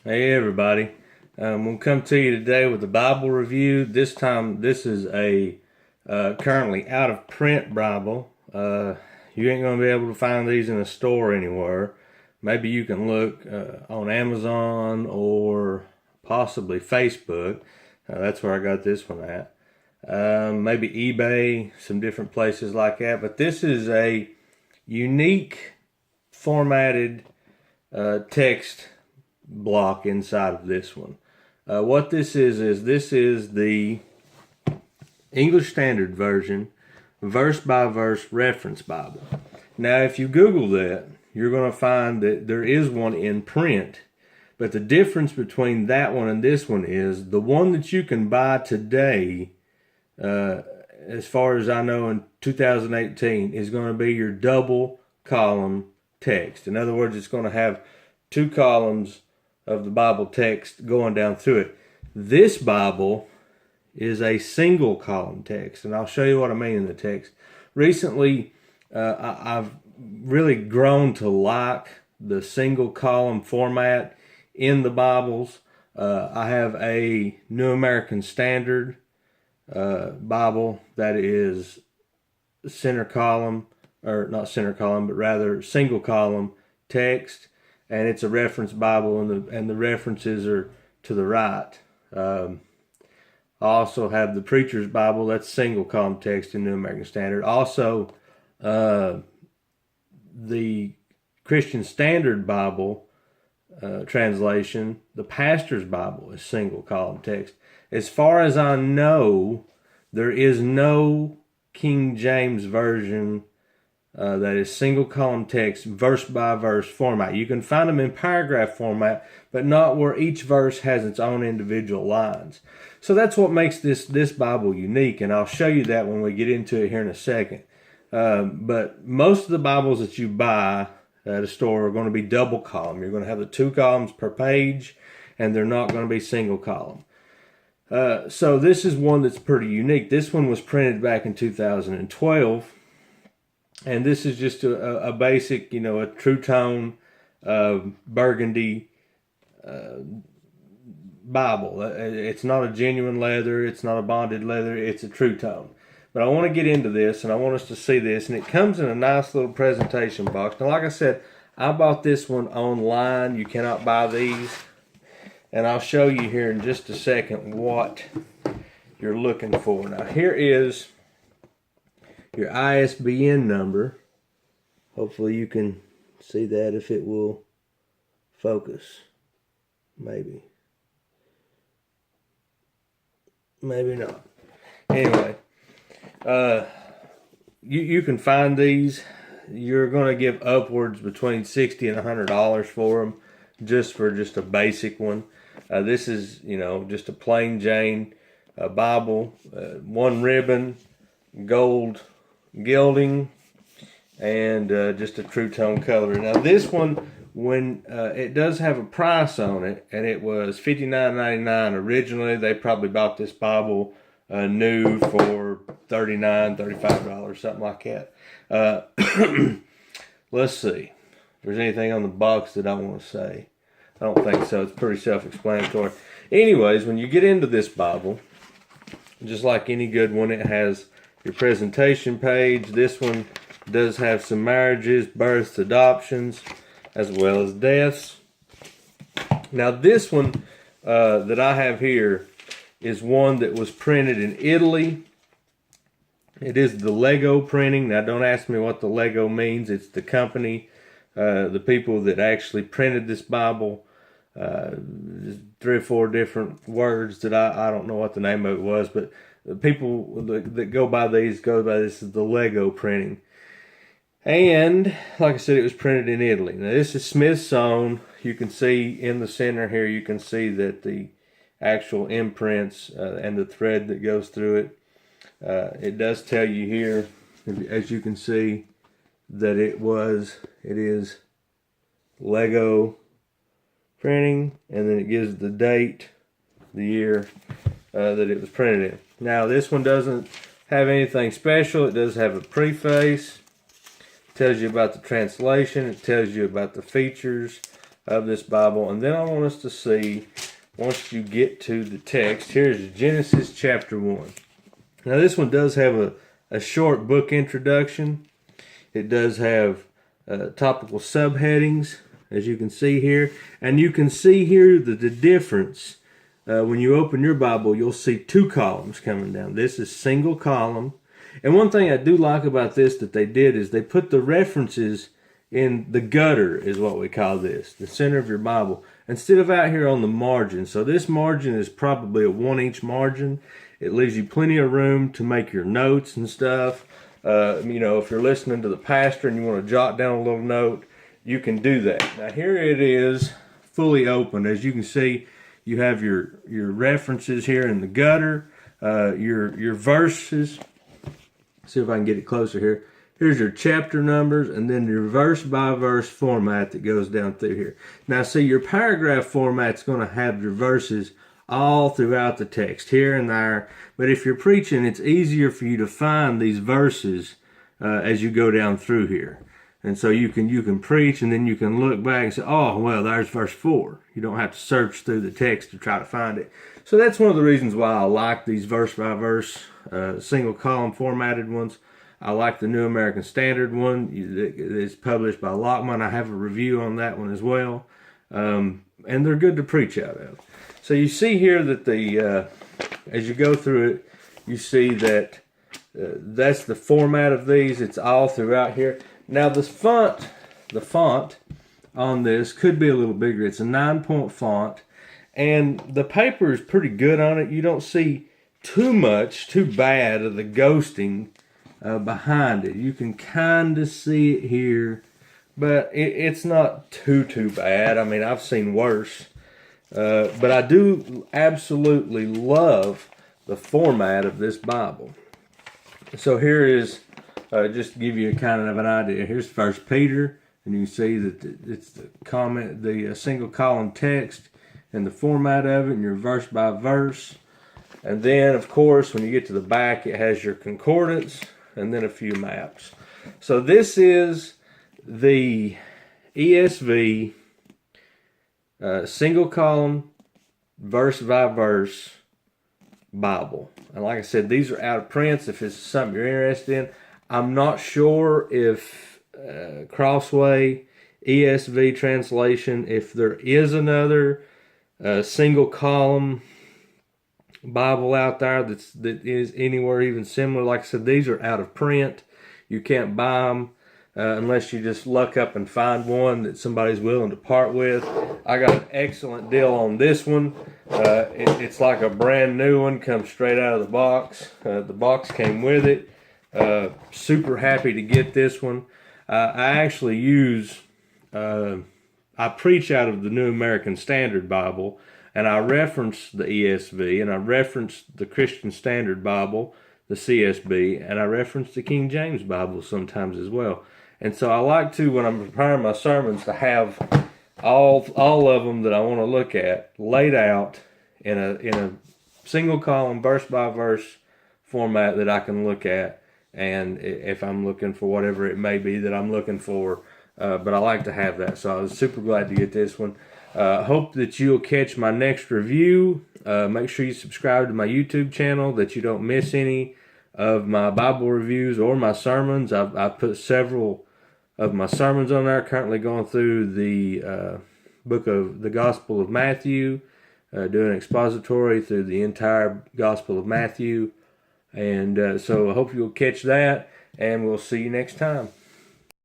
Hey everybody, we'll come to you today with a Bible review. This time, this is a currently out of print Bible. You ain't going to be able to find these in a store anywhere. Maybe you can look on Amazon or possibly Facebook. That's where I got this one at. Maybe eBay, some different places like that. But this is a unique formatted text block inside of this one. What this is this is the English Standard Version verse by verse reference Bible. Now if you Google that, you're going to find that there is one in print, but the difference between that one and this one is the one that you can buy today, as far as I know in 2018, is going to be your double column text. In other words, it's going to have two columns of the Bible text going down through it. This Bible is a single column text, and I'll show you what I mean in the text. Recently, I've really grown to like the single column format in the Bibles. I have a New American Standard Bible that is center column, or not center column, but rather single column text. And it's a reference Bible, and the references are to the right. I also have the Preacher's Bible, that's single column text in New American Standard. Also, the Christian Standard Bible translation, the Pastor's Bible, is single column text. As far as I know, there is no King James Version that is single column text, verse by verse format. You can find them in paragraph format, but not where each verse has its own individual lines. So that's what makes this Bible unique, and I'll show you that when we get into it here in a second. But most of the Bibles that you buy at a store are going to be double column. You're going to have the two columns per page, and they're not going to be single column. So this is one that's pretty unique. This one was printed back in 2012. And this is just a basic, a true tone burgundy Bible. It's not a genuine leather. It's not a bonded leather. It's a true tone. But I want to get into this, and I want us to see this. And it comes in a nice little presentation box. Now, like I said, I bought this one online. You cannot buy these. And I'll show you here in just a second what you're looking for. Now, here is your ISBN number. Hopefully you can see that if it will focus. Maybe not. Anyway, you can find these. You're going to give upwards between $60 and $100 for them, just for a basic one. This is just a plain Jane Bible, one ribbon, gold gilding, and just a true tone color. Now this one, when it does have a price on it, and it was $59.99 originally. They probably bought this Bible new for $39, $35, something like that. Let's see if there's anything on the box that I want to say. I don't think so. It's pretty self-explanatory. Anyways, when you get into this Bible, just like any good one, it has your presentation page. This one does have some marriages, births, adoptions, as well as deaths. Now this one that I have here is one that was printed in Italy. It is the Lego printing. Now don't ask me what the Lego means. It's the company, the people that actually printed this Bible. 3 or 4 different words that I don't know what the name of it was, but the people that go by this is the Lego printing. And like I said, it was printed in Italy. Now this is Smith's own. You can see in the center here, you can see that the actual imprints and the thread that goes through it. It does tell you here, as you can see, that it is Lego printing, and then it gives the date, the year that it was printed in. Now this one doesn't have anything special. It does have a preface. It tells you about the translation. It tells you about the features. of this Bible. And then I want us to see, once you get to the text, here's Genesis chapter 1. Now this one does have a short book introduction. It does have topical subheadings, as you can see here. And you can see here the difference. When you open your Bible, you'll see two columns coming down. This is single column. And one thing I do like about this that they did is they put the references in the gutter, is what we call this, the center of your Bible, instead of out here on the margin. So this margin is probably a 1-inch margin. It leaves you plenty of room to make your notes and stuff. If you're listening to the pastor and you want to jot down a little note, you can do that. Now here it is fully open. As you can see, you have your references here in the gutter, your verses. See if I can get it closer here. Here's your chapter numbers, and then your verse by verse format that goes down through here. Now see, your paragraph format's going to have your verses all throughout the text, here and there. But if you're preaching, it's easier for you to find these verses as you go down through here. And so you can preach, and then you can look back and say, oh, well, there's verse 4. You don't have to search through the text to try to find it. So that's one of the reasons why I like these verse by verse single column formatted ones. I like the New American Standard one. It's published by Lockman. I have a review on that one as well. And they're good to preach out of. So you see here that as you go through it, you see that that's the format of these. It's all throughout here. Now the font on this could be a little bigger. It's a 9-point font, and the paper is pretty good on it. You don't see too bad of the ghosting behind it. You can kind of see it here, but it's not too bad. I mean, I've seen worse. But I do absolutely love the format of this Bible. So here is, just to give you a kind of an idea. Here's 1 Peter, and you can see that it's the single column text and the format of it, and your verse by verse. And then, of course, when you get to the back, it has your concordance and then a few maps. So this is the ESV single column, verse by verse Bible. And like I said, these are out of print if it's something you're interested in. I'm not sure if Crossway, ESV translation, if there is another single column Bible out there that is anywhere even similar. Like I said, these are out of print. You can't buy them unless you just luck up and find one that somebody's willing to part with. I got an excellent deal on this one. It's like a brand new one, comes straight out of the box. The box came with it. Super happy to get this one. I actually I preach out of the New American Standard Bible, and I reference the ESV, and I reference the Christian Standard Bible, the CSB, and I reference the King James Bible sometimes as well. And so I like to, when I'm preparing my sermons, to have all of them that I want to look at laid out in a single column, verse by verse format that I can look at, and if I'm looking for whatever it may be that I'm looking for, but I like to have that. So I was super glad to get this one. Hope that you'll catch my next review. Make sure you subscribe to my YouTube channel that you don't miss any of my Bible reviews or my sermons. I've put several of my sermons on there, currently going through the book of the Gospel of Matthew, doing expository through the entire Gospel of Matthew. And so I hope you'll catch that, and we'll see you next time.